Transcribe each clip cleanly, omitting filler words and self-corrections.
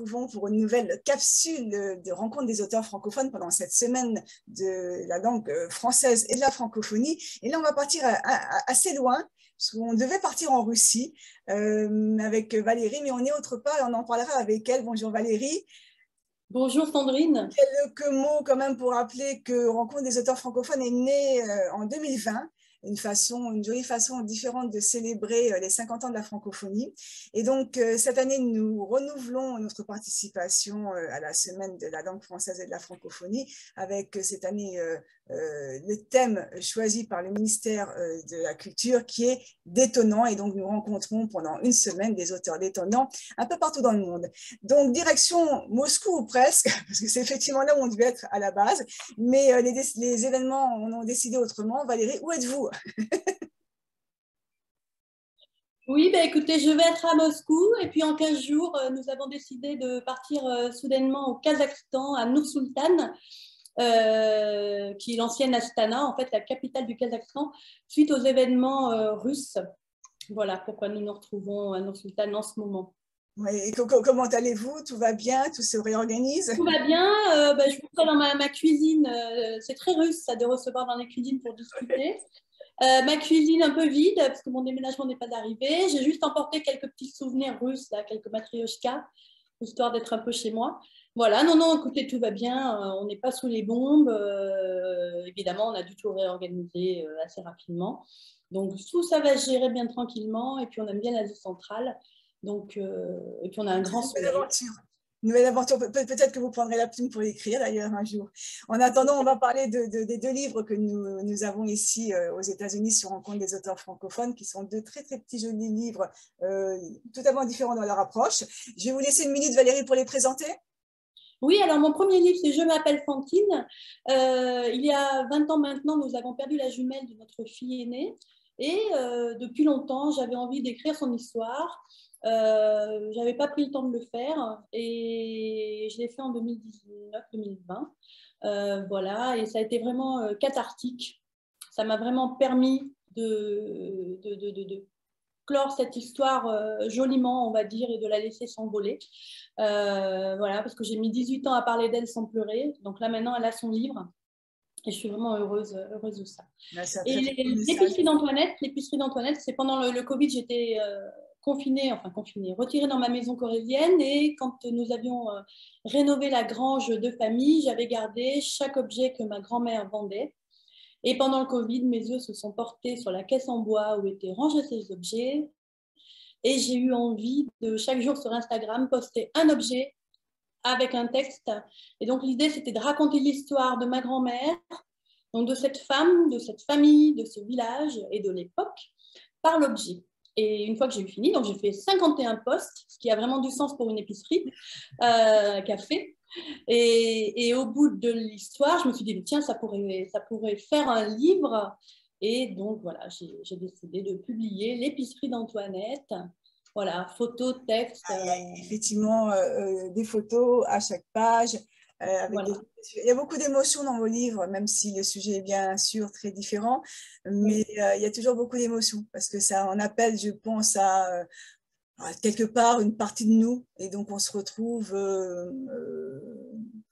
retrouvons pour une nouvelle capsule de rencontre des auteurs francophones pendant cette semaine de la langue française et de la francophonie. Et là, on va partir assez loin, parce qu'on devait partir en Russie avec Valérie, mais on est autre part et on en parlera avec elle. Bonjour Valérie. Bonjour Sandrine. Quelques mots quand même pour rappeler que Rencontre des auteurs francophones est née en 2020. Une jolie façon différente de célébrer les 50 ans de la francophonie. Et donc, cette année, nous renouvelons notre participation à la semaine de la langue française et de la francophonie avec cette année le thème choisi par le ministère de la Culture qui est détonnant. Et donc, nous rencontrons pendant une semaine des auteurs détonnants un peu partout dans le monde. Donc, direction Moscou ou presque, parce que c'est effectivement là où on devait être à la base. Mais les événements en ont décidé autrement. Valérie, où êtes-vous? Oui, bah, écoutez, je vais être à Moscou et puis en 15 jours, nous avons décidé de partir soudainement au Kazakhstan, à Nur-Sultan, qui est l'ancienne Astana, en fait la capitale du Kazakhstan, suite aux événements russes. Voilà pourquoi nous nous retrouvons à Nur-Sultan en ce moment. Oui, et comment allez-vous? Tout va bien? Tout se réorganise? Tout va bien, je vous fais dans ma cuisine, c'est très russe ça de recevoir dans les cuisines pour discuter. Ma cuisine un peu vide parce que mon déménagement n'est pas arrivé. J'ai juste emporté quelques petits souvenirs russes, là, quelques matrioshkas, histoire d'être un peu chez moi. Voilà, non, écoutez, tout va bien. On n'est pas sous les bombes. Évidemment, on a dû tout réorganiser assez rapidement. Donc, tout ça va se gérer bien tranquillement. Et puis, on aime bien l'Asie centrale. Donc, et puis, on a un grand soleil. Nouvelle aventure. Peut-être que vous prendrez la plume pour l'écrire d'ailleurs un jour. En attendant, on va parler des deux livres que nous avons ici aux États-Unis sur Rencontre des auteurs francophones, qui sont deux très petits jolis livres, totalement différents dans leur approche. Je vais vous laisser une minute, Valérie, pour les présenter. Oui, alors mon premier livre, c'est Je m'appelle Fantine. Il y a 20 ans maintenant, nous avons perdu la jumelle de notre fille aînée. Et depuis longtemps, j'avais envie d'écrire son histoire. Je n'avais pas pris le temps de le faire et je l'ai fait en 2019-2020. Voilà, et ça a été vraiment cathartique. Ça m'a vraiment permis de clore cette histoire joliment, on va dire, et de la laisser s'envoler. Voilà, parce que j'ai mis 18 ans à parler d'elle sans pleurer. Donc là, maintenant, elle a son livre. Et je suis vraiment heureuse de ça. Là, et l'épicerie d'Antoinette, c'est pendant le Covid, j'étais confinée, retirée dans ma maison corésienne. Et quand nous avions rénové la grange de famille, j'avais gardé chaque objet que ma grand-mère vendait. Et pendant le Covid, mes yeux se sont portés sur la caisse en bois où étaient rangés ces objets. Et j'ai eu envie de, chaque jour sur Instagram, poster un objet avec un texte. Et donc, l'idée, c'était de raconter l'histoire de ma grand-mère, donc de cette femme, de cette famille, de ce village et de l'époque, par l'objet. Et une fois que j'ai eu fini, donc j'ai fait 51 posts, ce qui a vraiment du sens pour une épicerie café. Et au bout de l'histoire, je me suis dit, tiens, ça pourrait faire un livre. Et donc, voilà, j'ai décidé de publier L'épicerie d'Antoinette. Voilà, photos, texte. Effectivement, des photos à chaque page. Voilà. Il y a beaucoup d'émotions dans vos livres, même si le sujet est bien sûr très différent. Mais il y a toujours beaucoup d'émotions parce que ça en appelle, je pense, à quelque part une partie de nous. Et donc, on se retrouve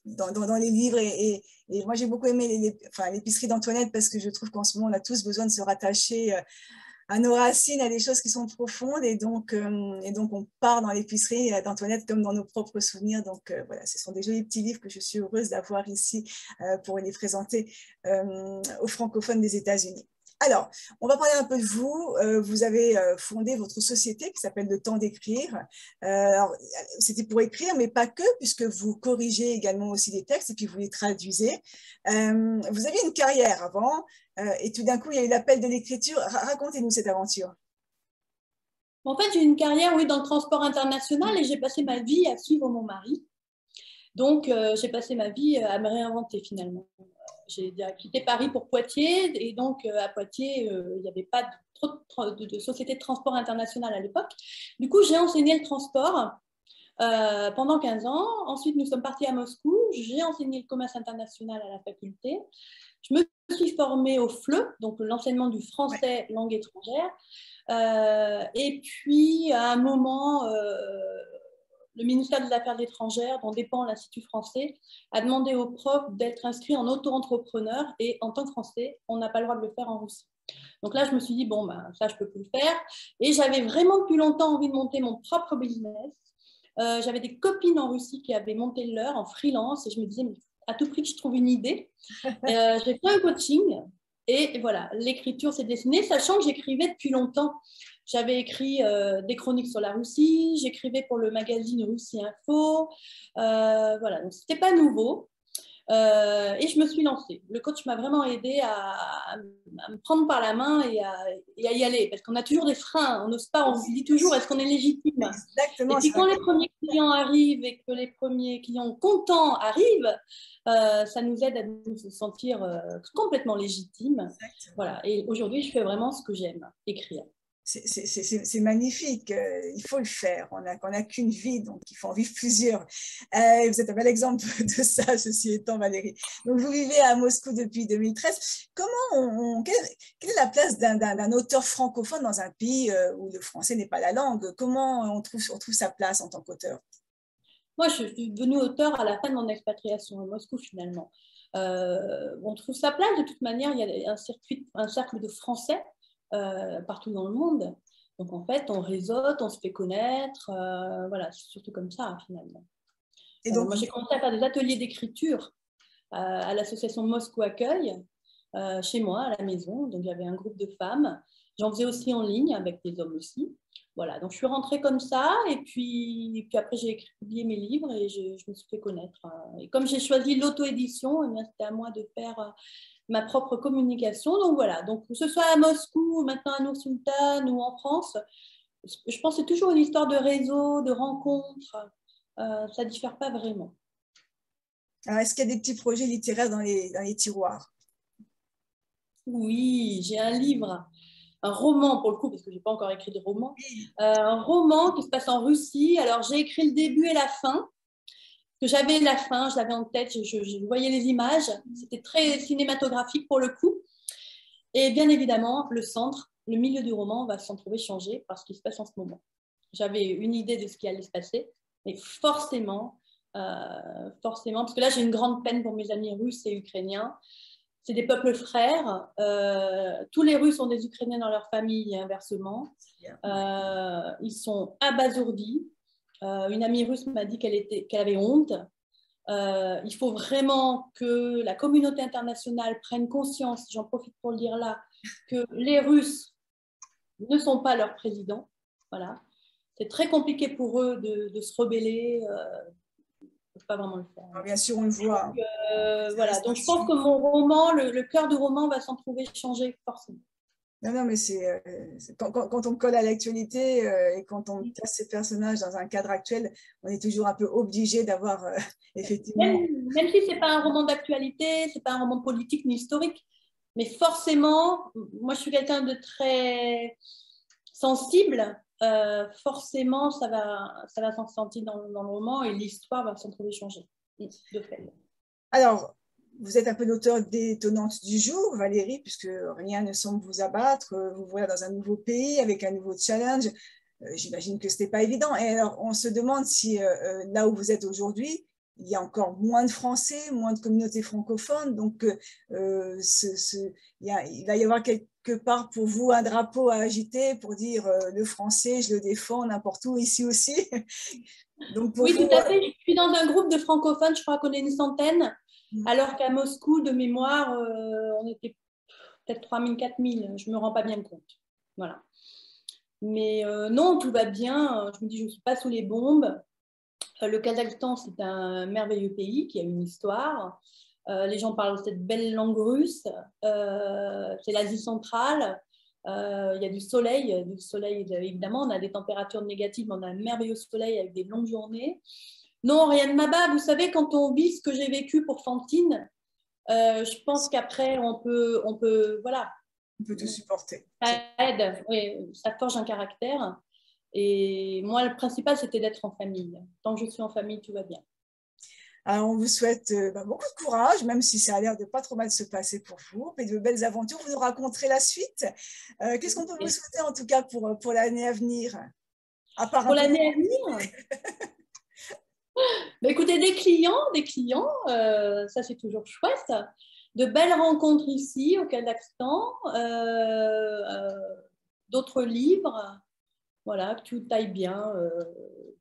dans les livres. Et moi, j'ai beaucoup aimé l'épicerie d'Antoinette parce que je trouve qu'en ce moment, on a tous besoin de se rattacher à nos racines, à des choses qui sont profondes. Et donc on part dans l'épicerie d'Antoinette comme dans nos propres souvenirs. Donc, voilà, ce sont des jolis petits livres que je suis heureuse d'avoir ici pour les présenter aux francophones des États-Unis. Alors, on va parler un peu de vous. Vous avez fondé votre société qui s'appelle Le Temps d'écrire. Alors, c'était pour écrire, mais pas que, puisque vous corrigez également aussi des textes et puis vous les traduisez. Vous aviez une carrière avant et tout d'un coup, il y a eu l'appel de l'écriture. Racontez-nous cette aventure. En fait, j'ai une carrière, oui, dans le transport international et j'ai passé ma vie à suivre mon mari. Donc, j'ai passé ma vie à me réinventer finalement. J'ai quitté Paris pour Poitiers et donc à Poitiers, il n'y avait pas trop de société de transport international à l'époque. Du coup, j'ai enseigné le transport pendant 15 ans. Ensuite, nous sommes partis à Moscou. J'ai enseigné le commerce international à la faculté. Je me suis formée au FLE, donc l'enseignement du français langue étrangère. Et puis, à un moment, le ministère des Affaires étrangères, dont dépend l'Institut français, a demandé aux profs d'être inscrits en auto-entrepreneur et en tant que Français, on n'a pas le droit de le faire en Russie. Donc là, je me suis dit, bon, ben, ça, je ne peux plus le faire. Et j'avais vraiment depuis longtemps envie de monter mon propre business. J'avais des copines en Russie qui avaient monté le leur en freelance et je me disais, mais à tout prix que je trouve une idée. J'ai fait un coaching et voilà, l'écriture s'est dessinée, sachant que j'écrivais depuis longtemps. J'avais écrit des chroniques sur la Russie, j'écrivais pour le magazine Russie Info. Voilà, donc c'était pas nouveau. Et je me suis lancée. Le coach m'a vraiment aidée à me prendre par la main et à y aller. Parce qu'on a toujours des freins. On n'ose pas. On se dit toujours, est-ce qu'on est légitime? Exactement. Et puis quand les premiers clients arrivent et que les premiers clients contents arrivent, ça nous aide à nous sentir complètement légitimes. Voilà. Et aujourd'hui, je fais vraiment ce que j'aime, écrire. C'est magnifique, il faut le faire. On n'a qu'une vie, donc il faut en vivre plusieurs. Vous êtes un bel exemple de ça, ceci étant, Valérie. Donc, vous vivez à Moscou depuis 2013. Quelle est la place d'un auteur francophone dans un pays où le français n'est pas la langue? Comment on trouve sa place en tant qu'auteur? Moi, je suis devenue auteur à la fin de mon expatriation à Moscou, finalement. On trouve sa place, de toute manière. Il y a un cercle de français partout dans le monde. Donc, en fait, on réseaute, on se fait connaître. Voilà, c'est surtout comme ça, finalement. Et donc, moi, j'ai commencé à faire des ateliers d'écriture à l'association Moscou Accueil, chez moi, à la maison. Donc, j'avais un groupe de femmes. J'en faisais aussi en ligne, avec des hommes aussi. Voilà, donc je suis rentrée comme ça. Et puis après, j'ai publié mes livres et je me suis fait connaître. Et comme j'ai choisi l'auto-édition, c'était à moi de faire ma propre communication. Donc voilà, donc que ce soit à Moscou, maintenant à Nur-Sultan ou en France, je pense que c'est toujours une histoire de réseau, de rencontres. Ça ne diffère pas vraiment. Alors, est-ce qu'il y a des petits projets littéraires dans les tiroirs? Oui, j'ai un livre, un roman pour le coup, parce que je n'ai pas encore écrit de roman. Un roman qui se passe en Russie. Alors, j'ai écrit le début et la fin. Que j'avais la fin, je l'avais en tête, je voyais les images, c'était très cinématographique pour le coup. Et bien évidemment, le centre, le milieu du roman va s'en trouver changé par ce qui se passe en ce moment. J'avais une idée de ce qui allait se passer, mais forcément, parce que là j'ai une grande peine pour mes amis russes et ukrainiens. C'est des peuples frères. Tous les Russes ont des Ukrainiens dans leur famille et inversement. Ils sont abasourdis. Une amie russe m'a dit qu'elle avait honte. Il faut vraiment que la communauté internationale prenne conscience, j'en profite pour le dire là, que les Russes ne sont pas leurs présidents. Voilà. C'est très compliqué pour eux de se rebeller. Ils ne peuvent pas vraiment le faire. Alors, bien sûr, on le voit. Donc, voilà. Donc je pense que mon roman, le cœur du roman va s'en trouver changé forcément. Non, mais quand on colle à l'actualité et quand on place ces personnages dans un cadre actuel, on est toujours un peu obligé d'avoir effectivement… Même si ce n'est pas un roman d'actualité, ce n'est pas un roman politique ni historique, mais forcément, moi je suis quelqu'un de très sensible, forcément ça va s'en sentir dans le roman et l'histoire va s'en trouver changée, de fait. Alors, vous êtes un peu l'auteur détonnante du jour, Valérie, puisque rien ne semble vous abattre. Vous voilà dans un nouveau pays avec un nouveau challenge. J'imagine que ce n'était pas évident. Et alors, on se demande si là où vous êtes aujourd'hui, il y a encore moins de Français, moins de communautés francophones. Donc, il va y avoir quelque part pour vous un drapeau à agiter pour dire le français, je le défends n'importe où, ici aussi. Donc, oui, tout à fait. Je suis dans un groupe de francophones, je crois qu'on est une centaine. Alors qu'à Moscou, de mémoire, on était peut-être 3000, 4000. Je ne me rends pas bien compte. Voilà. Mais non, tout va bien. Je me dis, je ne suis pas sous les bombes. Le Kazakhstan, c'est un merveilleux pays qui a une histoire. Les gens parlent cette belle langue russe. C'est l'Asie centrale. Il y a du soleil, évidemment. On a des températures négatives, mais on a un merveilleux soleil avec des longues journées. Non, rien ne m'abat. Vous savez, quand on vit ce que j'ai vécu pour Fantine, je pense qu'après, on peut, voilà. On peut tout supporter. Ça aide, oui, ça forge un caractère. Et moi, le principal, c'était d'être en famille. Tant que je suis en famille, tout va bien. Alors, on vous souhaite beaucoup de courage, même si ça a l'air de pas trop mal se passer pour vous, et de belles aventures. Vous nous raconterez la suite. Qu'est-ce qu'on peut vous souhaiter, en tout cas, pour l'année à venir? Pour l'année à venir Bah, écoutez, des clients, ça c'est toujours chouette. De belles rencontres ici au Kazakhstan, d'autres livres, voilà, que tout aille bien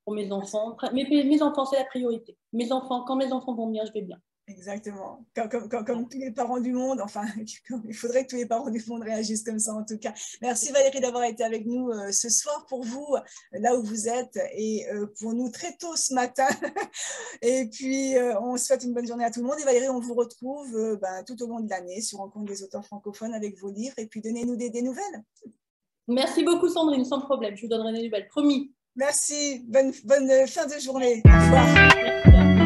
pour mes enfants. Mes enfants, c'est la priorité. Mes enfants, quand mes enfants vont bien, je vais bien. Exactement. Comme tous les parents du monde, enfin, il faudrait que tous les parents du monde réagissent comme ça en tout cas. Merci Valérie d'avoir été avec nous ce soir pour vous, là où vous êtes, et pour nous très tôt ce matin. Et puis, on souhaite une bonne journée à tout le monde. Et Valérie, on vous retrouve tout au long de l'année sur Rencontre des auteurs francophones avec vos livres. Et puis, donnez-nous des nouvelles. Merci beaucoup Sandrine, sans problème. Je vous donnerai des nouvelles, promis. Merci. Bonne fin de journée. Au revoir. Merci.